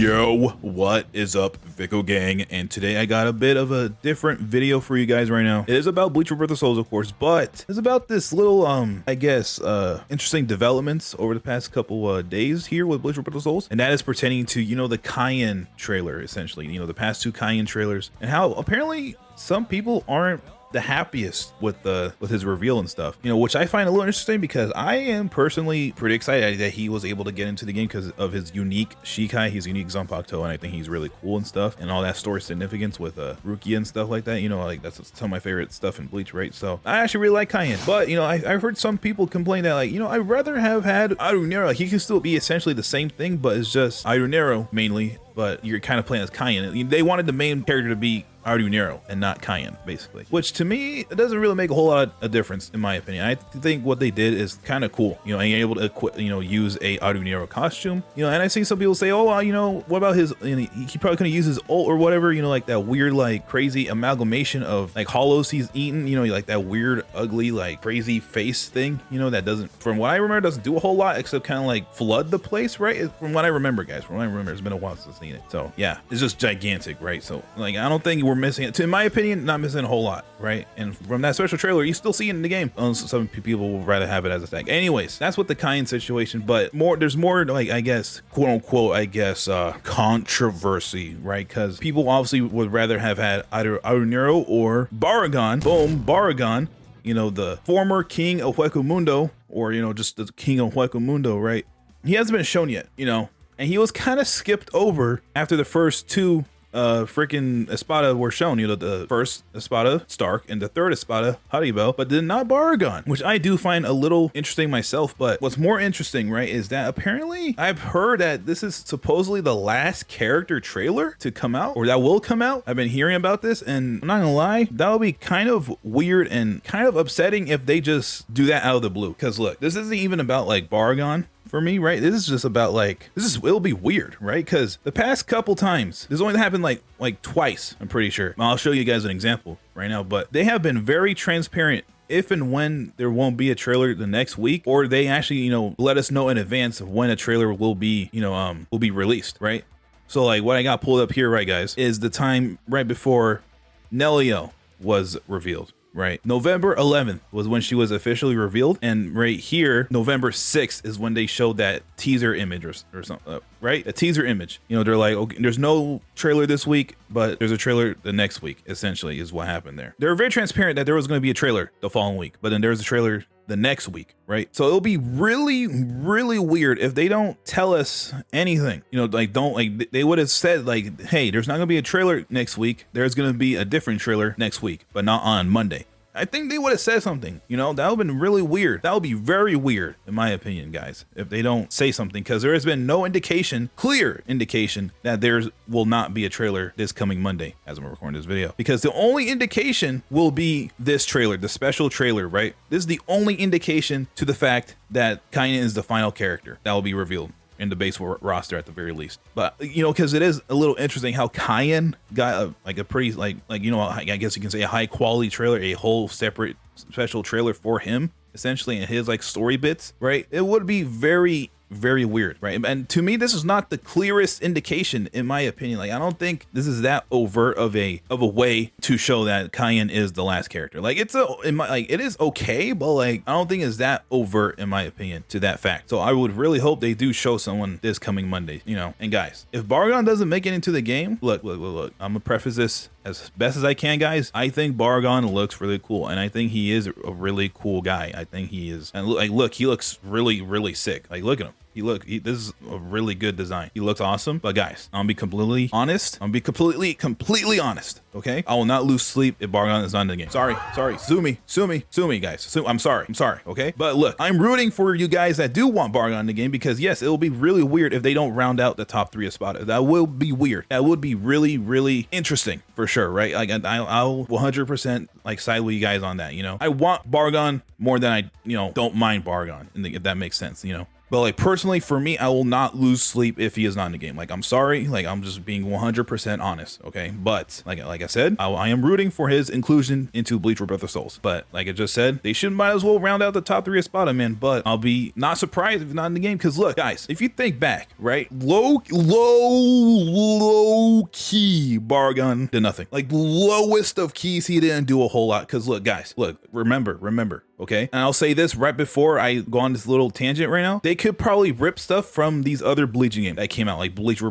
Yo, what is up, Vicco gang? And today I got a bit of a different video for you guys right now. It is about Bleach Rebirth of Souls, of course, but it's about this little, I guess, interesting developments over the past couple days here with Bleach Rebirth of Souls. And that is pertaining to, you know, the Kaien trailer, essentially, you know, the past two Kaien trailers, and how apparently some people aren't the happiest with his reveal and stuff, you know, which I find a little interesting because I am personally pretty excited that he was able to get into the game because of his unique Shikai, his unique Zanpakuto, and I think he's really cool and stuff, and all that story significance with Rukia and stuff like that, you know, like that's some of my favorite stuff in Bleach, right? So I actually really like Kaien, but you know, I've heard some people complain that, like, you know, I'd rather have had Arunero. Like, he can still be essentially the same thing, but it's just Arunero mainly, but you're kind of playing as Kaien. They wanted the main character to be Arunero and not Kaien, basically, which to me, it doesn't really make a whole lot of difference in my opinion. I think what they did is kind of cool, you know, and you're able to use a Arunero costume, you know, and I see some people say, oh, well, you know, what about his, you know, he probably couldn't use his ult or whatever, you know, like that weird, like crazy amalgamation of like hollows he's eaten, you know, like that weird, ugly, like crazy face thing, you know, that doesn't, from what I remember, doesn't do a whole lot except kind of like flood the place, right? From what I remember, guys, from what I remember, it's been a while since I've seen it. So yeah, it's just gigantic, right? So like, I don't think we're missing it. In my opinion, not missing a whole lot, right? And from that special trailer, you still see it in the game. Some people will rather have it as a thing. Anyways, that's what the Kaien situation, but there's more like, I guess, quote unquote, I guess, controversy, right? Because people obviously would rather have had either Arunero or Barragan. Boom, Barragan, you know, the former king of Hueco Mundo, or, you know, just the king of Hueco Mundo, right? He hasn't been shown yet, you know, and he was kind of skipped over after the first two freaking Espada were shown, you know, the first Espada, Stark, and the third Espada, Haribo, but then not Barragan, which I do find a little interesting myself. But what's more interesting, right, is that apparently I've heard that this is supposedly the last character trailer to come out, or that will come out. I've been hearing about this, and I'm not gonna lie, that would be kind of weird and kind of upsetting if they just do that out of the blue. Because look, this isn't even about like Barragan for me, right? This is just about like, it'll be weird, right? Because the past couple times, this only happened like twice, I'm pretty sure. I'll show you guys an example right now, but they have been very transparent if and when there won't be a trailer the next week, or they actually, you know, let us know in advance of when a trailer will be, you know, will be released, right? So like what I got pulled up here, right, guys, is the time right before Nelio was revealed. Right, November 11th was when she was officially revealed, and right here, November 6th is when they showed that teaser image or something, right? A teaser image. You know, they're like, okay, there's no trailer this week, but there's a trailer the next week, essentially, is what happened there. They were very transparent that there was going to be a trailer the following week, but then there's a trailer the next week, right? So it'll be really, really weird if they don't tell us anything, you know, like they would have said like, hey, there's not gonna be a trailer next week. There's gonna be a different trailer next week, but not on Monday. I think they would have said something, you know, that would have been really weird. That would be very weird, in my opinion, guys, if they don't say something, because there has been no indication, clear indication, that there will not be a trailer this coming Monday as I'm recording this video. Because the only indication will be this trailer, the special trailer, right? This is the only indication to the fact that Kaien is the final character that will be revealed in the base roster at the very least. But you know, because it is a little interesting how Kaien got a pretty like you know, I guess you can say a high quality trailer, a whole separate special trailer for him, essentially, in his like story bits, right? It would be very, very weird, right? And to me, this is not the clearest indication, in my opinion. Like, I don't think this is that overt of a way to show that Kaien is the last character. Like, it is okay, but like, I don't think it's that overt, in my opinion, to that fact. So I would really hope they do show someone this coming Monday, you know. And guys, if Barragan doesn't make it into the game, look, I'm gonna preface this as best as I can, guys. I think Barragan looks really cool, and I think he is a really cool guy. I think he is, and look, he looks really, really sick. Like, look at him. This is a really good design. He looks awesome. But guys, I'm gonna be completely honest. Completely honest. Okay, I will not lose sleep if Barragan is not in the game. Sorry, sue me, guys. I'm sorry. Okay, but look, I'm rooting for you guys that do want Barragan in the game, because yes, it will be really weird if they don't round out the top 3 Espada. That will be weird. That would be really, really interesting for sure, right? Like, I'll 100% like side with you guys on that. You know, I want Barragan more than I, you know, don't mind Barragan, if that makes sense, you know. But like personally for me, I will not lose sleep if he is not in the game. Like I'm sorry, like I'm just being 100% honest, okay? But like I said, I am rooting for his inclusion into Bleach Rebirth of Souls. But like I just said, they should might as well round out the top 3 Espada, man. But I'll be not surprised if he's not in the game. Cause look, guys, if you think back, right? Low key Barragan did nothing. Like lowest of keys, he didn't do a whole lot. Cause look, guys, look, remember, okay? And I'll say this right before I go on this little tangent right now. They could probably rip stuff from these other bleaching games that came out, like Bleach,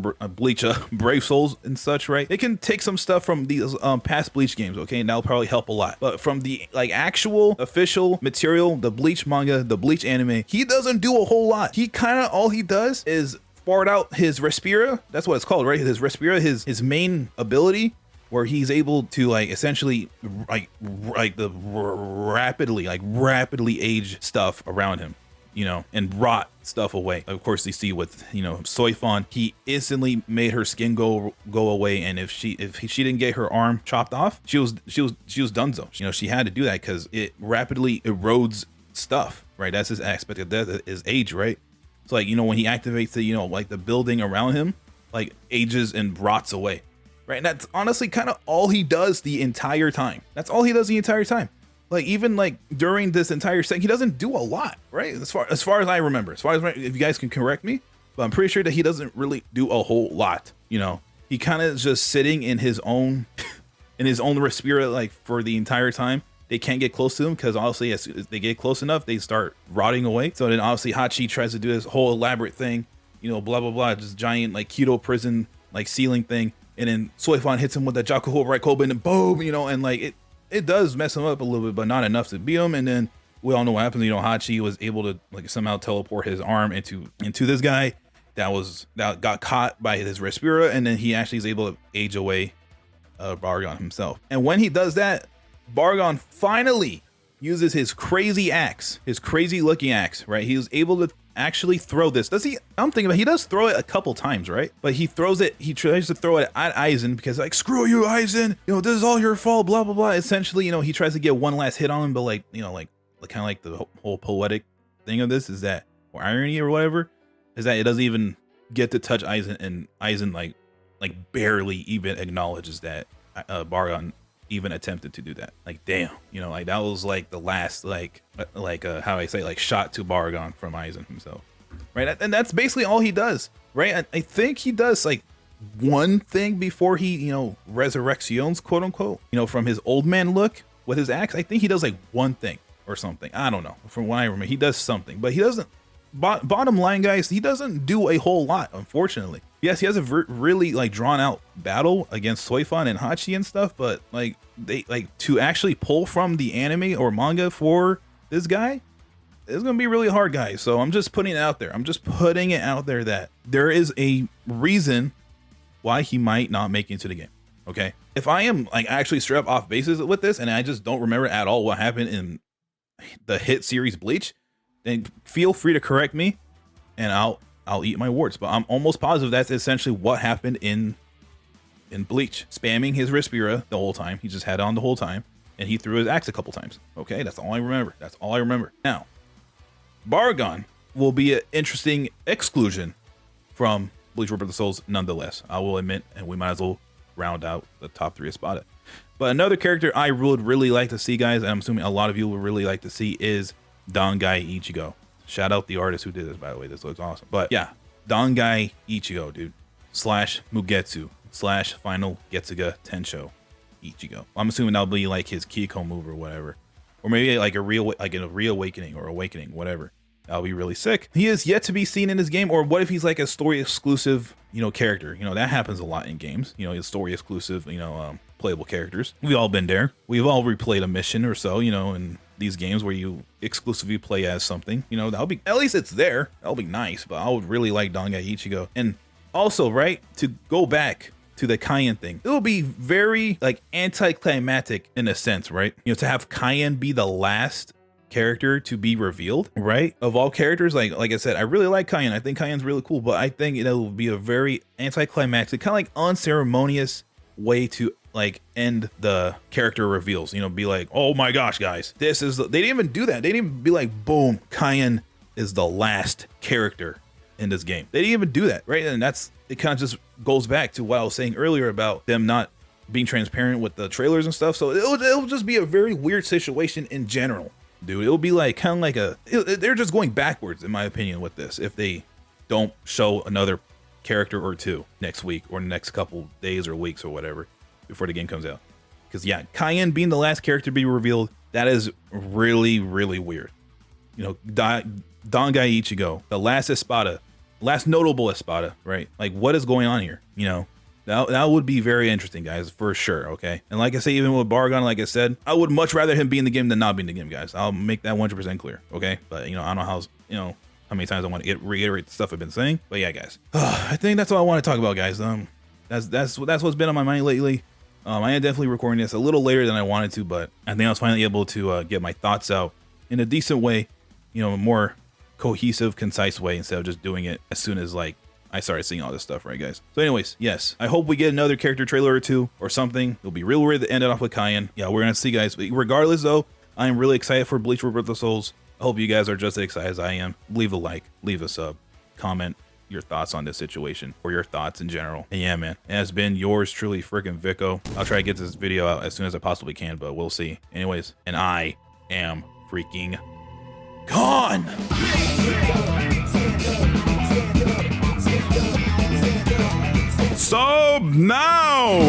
Brave Souls and such, right? They can take some stuff from these past Bleach games, okay? And that'll probably help a lot. But from the like actual official material, the Bleach manga, the Bleach anime, he doesn't do a whole lot. He kind of, all he does is fart out his Respira. That's what it's called, right? His Respira, his main ability, where he's able to like essentially like the rapidly age stuff around him, you know, and rot stuff away. Of course, you see with, you know, Soifon, he instantly made her skin go away, and if she didn't get her arm chopped off, she was donezo. You know, she had to do that because it rapidly erodes stuff, right? That's his aspect of death, is age, right? So like, you know, when he activates the, you know, like the building around him like ages and rots away. Right, and that's honestly kind of all he does the entire time. That's all he does the entire time. Like even like during this entire set, he doesn't do a lot, right? As far as I remember, if you guys can correct me, but I'm pretty sure that he doesn't really do a whole lot. You know, he kind of is just sitting in his own, in his own Respira like for the entire time. They can't get close to him because obviously as they get close enough, they start rotting away. So then obviously Hachi tries to do this whole elaborate thing, you know, blah blah blah, just giant like keto prison like ceiling thing. And then Soifon hits him with that Jakuho right Koben and boom, you know, and like it does mess him up a little bit, but not enough to beat him. And then we all know what happens. You know, Hachi was able to like somehow teleport his arm into this guy that got caught by his Respira, and then he actually is able to age away Barragan himself. And when he does that, Barragan finally uses his crazy axe, his crazy looking axe, right? He was able to actually throw this. Does he? I'm thinking about, he does throw it a couple times, right? But he throws it, he tries to throw it at Aizen because like, screw you, Aizen, you know, this is all your fault, blah blah blah. Essentially, you know, he tries to get one last hit on him, but like, you know, like kind of like the whole poetic thing of this is that, or irony or whatever, is that it doesn't even get to touch Aizen, and Aizen like barely even acknowledges that Barragan even attempted to do that. Like, damn, you know, like that was like the last how I say, like shot to Barragan from Aizen himself, right? And that's basically all he does, right? I think he does like one thing before he, you know, resurrections, quote unquote, you know, from his old man look with his axe. I think he does like one thing or something. I don't know. From what I remember, he does something, but he doesn't. Bottom line, guys, he doesn't do a whole lot, unfortunately. Yes, he has a really like drawn out battle against Soifon and Hachi and stuff, but like they like to actually pull from the anime or manga for this guy, it's gonna be really hard, guys. So I'm just putting it out there. I'm just putting it out there that there is a reason why he might not make it into the game. Okay, if I am like actually straight up off bases with this and I just don't remember at all what happened in the hit series Bleach, then feel free to correct me and I'll eat my words. But I'm almost positive that's essentially what happened in Bleach. Spamming his Respira the whole time. He just had it on the whole time, and he threw his axe a couple times. Okay, that's all I remember. That's all I remember. Now, Barragan will be an interesting exclusion from Bleach Rebirth of Souls nonetheless, I will admit, and we might as well round out the top 3 Espada. But another character I would really like to see, guys, and I'm assuming a lot of you would really like to see, is DANGAI ICHIGO. Shout out the artist who did this, by the way. This looks awesome. But yeah, DANGAI ICHIGO, dude. / Mugetsu / Final Getsuga Tensho Ichigo. I'm assuming that'll be like his Kiko move or whatever, or maybe like a reawakening or awakening, whatever. That'll be really sick. He is yet to be seen in this game, or what if he's like a story exclusive, you know, character? You know, that happens a lot in games. You know, his story exclusive, you know, playable characters. We've all been there. We've all replayed a mission or so, you know, in these games where you exclusively play as something. You know, that'll be, at least it's there. That'll be nice. But I would really like DANGAI ICHIGO. And also, right, to go back to the Kaien thing, it will be very like anticlimactic in a sense, right? You know, to have Kaien be the last character to be revealed, right? Of all characters, like I said, I really like Kaien. I think Kaien's really cool, but I think it will be a very anticlimactic, kind of like unceremonious way to like end the character reveals. You know, be like, oh my gosh, guys, this is, they didn't even do that. They didn't even be like, boom, Kaien is the last character in this game. They didn't even do that, right? And it kind of just goes back to what I was saying earlier about them not being transparent with the trailers and stuff. So it'll just be a very weird situation in general, dude. It'll be like kind of like they're just going backwards, in my opinion, with this if they don't show another character or two next week or next couple days or weeks or whatever before the game comes out. Because yeah, Kaien being the last character to be revealed, that is really, really weird. You know, DANGAI ICHIGO, the last Espada, last notable Espada, right? Like, what is going on here? You know, that would be very interesting, guys, for sure, okay? And like I say, even with Barragan, like I said, I would much rather him be in the game than not be in the game, guys. I'll make that 100% clear, okay? But, you know, I don't know how many times I want to reiterate the stuff I've been saying. But yeah, guys, I think that's all I want to talk about, guys. That's what's been on my mind lately. I am definitely recording this a little later than I wanted to, but I think I was finally able to get my thoughts out in a decent way, you know, a more cohesive, concise way, instead of just doing it as soon as like I started seeing all this stuff, right, guys? So anyways, yes, I hope we get another character trailer or two or something. It'll be real weird to end it off with Kaien. Yeah, we're gonna see, guys. Regardless, though, I am really excited for Bleach Rebirth of the Souls. I hope you guys are just as excited as I am. Leave a like, leave a sub, comment your thoughts on this situation or your thoughts in general. And yeah, man, it has been yours truly, freaking Vicco. I'll try to get this video out as soon as I possibly can, but we'll see. Anyways, and I am freaking gone. Sub now.